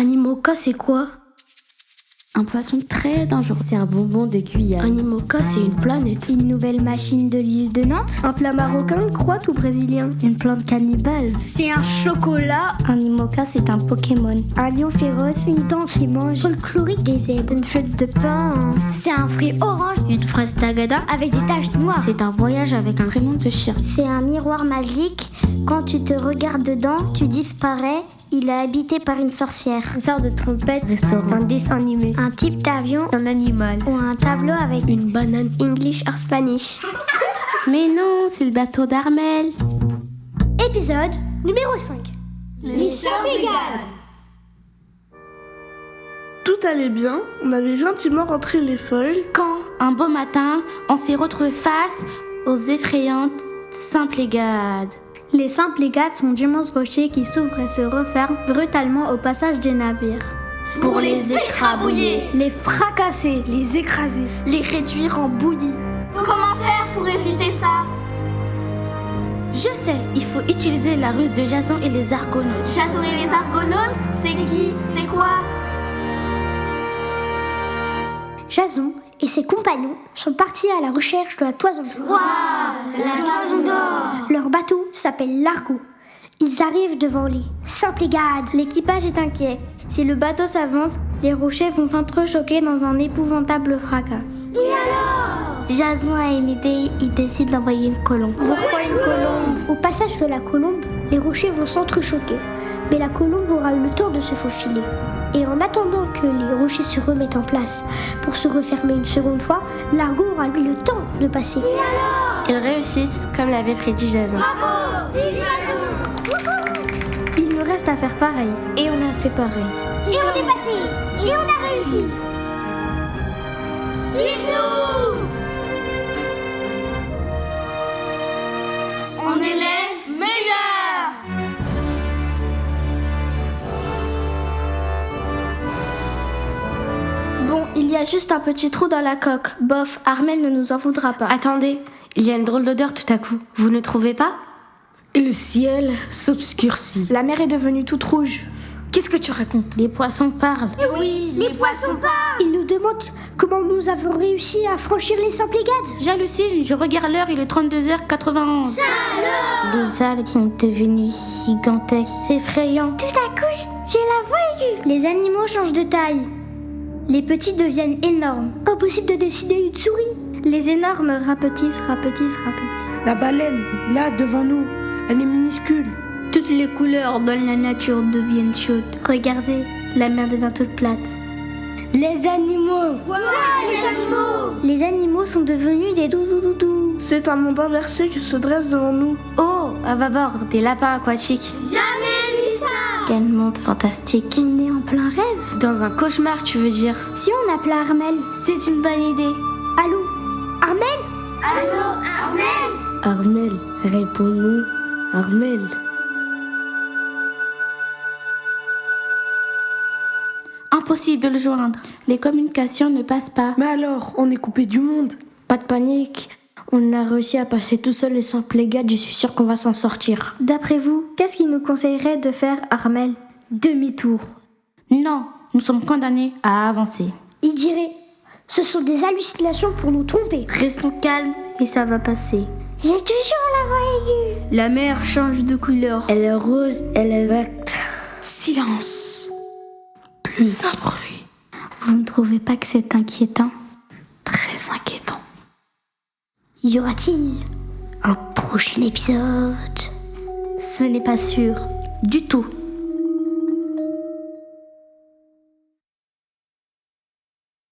Animoca, c'est quoi? Un poisson très dangereux. C'est un bonbon de Guyane. Animoca, c'est une planète. Une nouvelle machine de l'île de Nantes. Un plat marocain, croate ou brésilien. Une plante cannibale. C'est un chocolat. Animoca, c'est un Pokémon. Un lion féroce, une dent qui mange. Folklorique, des zèbres. Une fête de pain. C'est un fruit orange. Une fraise tagada avec des taches noires. C'est un voyage avec un prénom de chien. C'est un miroir magique. Quand tu te regardes dedans, tu disparais. Il est habité par une sorcière. Une sorte de trompette. Restaurant. Un dessin animé. Un type d'avion. Un animal. Ou un tableau avec une banane. English or Spanish. Mais non, c'est le bateau d'Armel. Épisode numéro 5. Les Samplegades. Tout allait bien, on avait gentiment rentré les feuilles. Quand, un beau matin, on s'est retrouvés face aux effrayantes Samplegades. Les Samplegades sont d'immenses rochers qui s'ouvrent et se referment brutalement au passage des navires. Pour les écrabouiller, les fracasser, les écraser, les réduire en bouillie. Comment faire pour éviter ça? Je sais, il faut utiliser la ruse de Jason et les Argonautes. Jason et les Argonautes, c'est qui? C'est quoi? Jason et ses compagnons sont partis à la recherche de la toison d'or. Waouh, la toison d'or! Leur bateau s'appelle l'Argo. Ils arrivent devant les Samplegades. L'équipage est inquiet. Si le bateau s'avance, les rochers vont s'entrechoquer dans un épouvantable fracas. Et alors? Jason a une idée, il décide d'envoyer une colombe. Pourquoi une colombe? Au passage de la colombe, les rochers vont s'entrechoquer. Mais la colombe aura eu le temps de se faufiler. Et en attendant que les rochers se remettent en place pour se refermer une seconde fois, l'Argo aura lui le temps de passer. Et alors? Ils réussissent comme l'avait prédit Jason. Bravo! Vive Jason! Il nous reste à faire pareil. Et on a fait pareil. Et on est passé. Et on a réussi. Vive-nous! On est les meilleurs! Bon, il y a juste un petit trou dans la coque. Bof, Armel ne nous en voudra pas. Attendez, il y a une drôle d'odeur tout à coup. Vous ne trouvez pas? Et le ciel s'obscurcit. La mer est devenue toute rouge. Qu'est-ce que tu racontes? Les poissons parlent. Oui, les poissons parlent! Il nous demande comment nous avons réussi à franchir les Samplegades. J'hallucine, je regarde l'heure, il est 32h91. Les algues sont devenues gigantesques, c'est effrayant. Tout à coup, j'ai la voix aiguë. Les animaux changent de taille. Les petits deviennent énormes. Impossible de dessiner une souris. Les énormes rapetissent. La baleine, là, devant nous, elle est minuscule. Toutes les couleurs dans la nature deviennent chaudes. Regardez, la mer devient toute plate. Les animaux! Voilà les animaux! Les animaux sont devenus des doudous. C'est un monde inversé qui se dresse devant nous. Oh, à bâbord, des lapins aquatiques. Jamais vu ça! Quel monde fantastique. On est en plein rêve. Dans un cauchemar, tu veux dire? Si on appelait Armel, C'est une bonne idée. allô? Armel? Allô, Armel? Armel, réponds-nous. Armel. Impossible de le joindre. Les communications ne passent pas. Mais alors, on est coupé du monde. Pas de panique. On a réussi à passer tout seul les Samplegades, je suis sûre qu'on va s'en sortir. D'après vous, qu'est-ce qu'il nous conseillerait de faire, Armel? Demi-tour. Non, nous sommes condamnés à avancer. Il dirait, ce sont des hallucinations pour nous tromper. Restons calmes et ça va passer. J'ai toujours la voix aiguë. La mer change de couleur. Elle est rose, elle est verte. Silence. Plus un bruit. Vous ne trouvez pas que c'est inquiétant? Très inquiétant. Y aura-t-il un prochain épisode? Ce n'est pas sûr. Du tout.